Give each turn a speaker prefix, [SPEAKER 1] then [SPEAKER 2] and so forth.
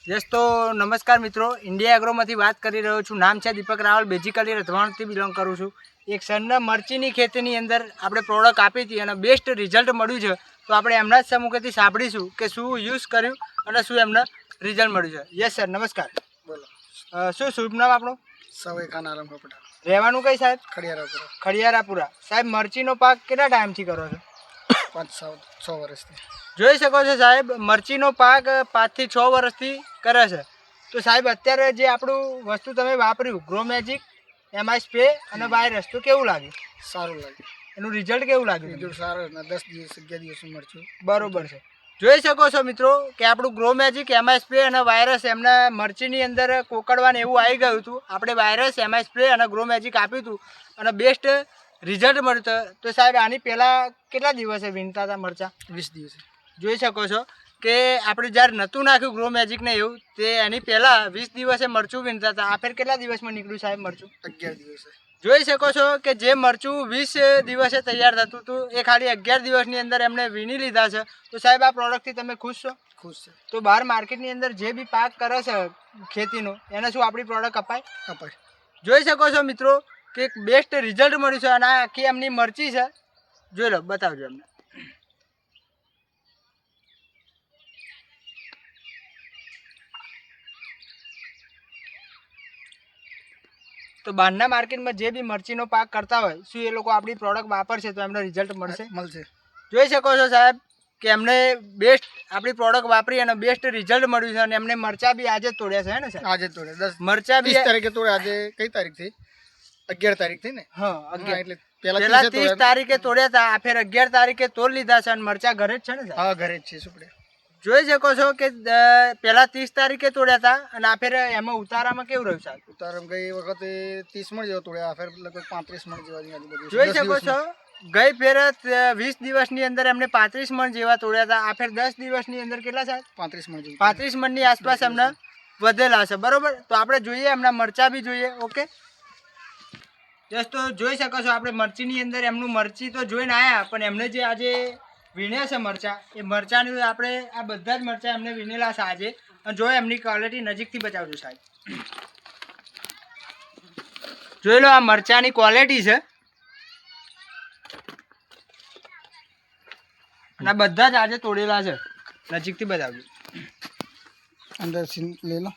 [SPEAKER 1] Yes તો નમસ્કાર મિત્રો, ઇન્ડિયા એગ્રોમાંથી વાત કરી રહ્યો છું. નામ છે દીપક રાવલ, બેઝિકલી રતવાણથી બિલોંગ કરું છું. એક સરના મરચીની ખેતીની અંદર આપણે પ્રોડક્ટ આપી હતી અને બેસ્ટ રિઝલ્ટ મળ્યું છે. તો આપણે એમના જ સમૂહથી સાંભળીશું કે શું યુઝ કર્યું અને શું એમને રિઝલ્ટ મળ્યું છે. યસ સર, નમસ્કાર.
[SPEAKER 2] બોલો.
[SPEAKER 1] શું શુભ નામ આપણું?
[SPEAKER 2] સવાઈ ખાન આલમ પટેલ.
[SPEAKER 1] રહેવાનું કઈ સાહેબ?
[SPEAKER 2] ખડિયારાપુરા.
[SPEAKER 1] ખડિયારાપુરા. સાહેબ, મરચીનો પાક કેટલા ટાઈમથી કરો છો?
[SPEAKER 2] 5-6 વર્ષથી.
[SPEAKER 1] જોઈ શકો છો સાહેબ, મરચીનો પાક 5 થી 6 વર્ષથી કરે છે. તો સાહેબ, અત્યારે જે આપણું વસ્તુ તમે વાપર્યું, ગ્રો મેજિક, એમઆઈ સ્પ્રે અને વાયરસ, તો કેવું લાગ્યું?
[SPEAKER 2] સારું લાગ્યું.
[SPEAKER 1] એનું રિઝલ્ટ કેવું લાગ્યું?
[SPEAKER 2] રિઝલ્ટ સારું. 10 દિવસ 11 દિવસનું મરચું
[SPEAKER 1] બરોબર છે. જોઈ શકો છો મિત્રો કે આપણું ગ્રો મેજિક, એમઆઈ સ્પ્રે અને વાયરસ એમના મરચીની અંદર કોકડવાને એવું આવી ગયું હતું. આપણે વાયરસ, એમઆઈ સ્પ્રે અને ગ્રો મેજિક આપ્યું હતું અને બેસ્ટ રિઝલ્ટ મળ્યું હતું. તો સાહેબ, આની પહેલાં કેટલા દિવસે વીણતા હતા મરચાં?
[SPEAKER 2] 20 દિવસે.
[SPEAKER 1] જોઈ શકો છો કે આપણે જ્યારે નહોતું નાખ્યું ગ્રો મેજિકને એવું, તે એની પહેલાં 20 દિવસે મરચું વીણતા હતા. આ ફેર કેટલા દિવસમાં નીકળ્યું સાહેબ મરચું?
[SPEAKER 2] 11 દિવસે.
[SPEAKER 1] જોઈ શકો છો કે જે મરચું 20 દિવસે તૈયાર થતું હતું એ ખાલી 11 દિવસની અંદર એમને વીણી લીધા છે. તો સાહેબ, આ પ્રોડક્ટથી તમે ખુશ છો?
[SPEAKER 2] ખુશ છે.
[SPEAKER 1] તો બહાર માર્કેટની અંદર જે બી પાક કરે છે ખેતીનો, એને શું આપણી પ્રોડક્ટ અપાય?
[SPEAKER 2] અપાય.
[SPEAKER 1] જોઈ શકો છો મિત્રો કે એક બેસ્ટ રિઝલ્ટ મળ્યું છે અને આ આખી એમની મરચી છે. જોઈ લો, બતાવજો એમને. તો બહારના માર્કેટમાં જે બી મરચીનો પાક કરતા હોય, શું એ લોકો આપણી પ્રોડક્ટ વાપરશે તો એમને રિઝલ્ટ મળશે?
[SPEAKER 2] મળશે.
[SPEAKER 1] જોઈ શકો છો સાહેબ કે એમને બેસ્ટ આપણી પ્રોડક્ટ વાપરી અને બેસ્ટ રિઝલ્ટ મળ્યું છે અને એમને મરચા બી આજે તોડ્યા છે, હે ને સાહેબ?
[SPEAKER 2] આજે તોડે 10
[SPEAKER 1] મરચા બી
[SPEAKER 2] 30 તારીખે તોડે. આજે કઈ તારીખ થઈ? 11 તારીખ થઈ ને?
[SPEAKER 1] હા, 11.
[SPEAKER 2] એટલે
[SPEAKER 1] પેલા
[SPEAKER 2] પહેલા
[SPEAKER 1] 30 તારીખે તોડ્યા હતા, આ ફેર 11 તારીખે તોડ લીધા છે અને મરચા ઘરે જ છે ને સાહેબ?
[SPEAKER 2] હા, ઘરે જ છે. સુપડે.
[SPEAKER 1] જોઈ શકો છો કે પેલા 30 તારીખે તોડ્યા હતા અને આ ફેર એમાં ઉતારામાં કેવું રહ્યું સાહેબ?
[SPEAKER 2] ઉતારમ ગઈ વખતે 30 મણ જેવો તોડ્યા. આ ફેર લગભગ 35 મણ જેવા આજુબાજુ.
[SPEAKER 1] જોઈ શકો છો ગઈ ફેર 20 દિવસની અંદર એમને 35 મણ જેવા તોડ્યા હતા. આ ફેર 10 દિવસની અંદર કેટલા સાહેબ?
[SPEAKER 2] 35 મણ જેવું.
[SPEAKER 1] 35 મણની આસપાસ એમને વધેલા છે. બરોબર. તો આપણે જોઈએ એમના મરચા બી જોઈએ. ઓકે, જસ તો જોઈ શકો છો આપણે મરચીની અંદર એમનું મરચી તો જોઈને આવ્યા, પણ એમને જે આજે વીણ્યા છે મરચા, એ મરચાની આપણે આ બધા જ મરચા એમને વીણેલા છે આજે. અને જો એમની ક્વોલિટી નજીકથી બતાવજો સાહેબ. જોઈ લો, આ મરચાની ક્વોલિટી છે અને આ બધા જ આજે તોડેલા છે. નજીકથી બતાવજો.
[SPEAKER 2] અંદર સીન લઈ લો.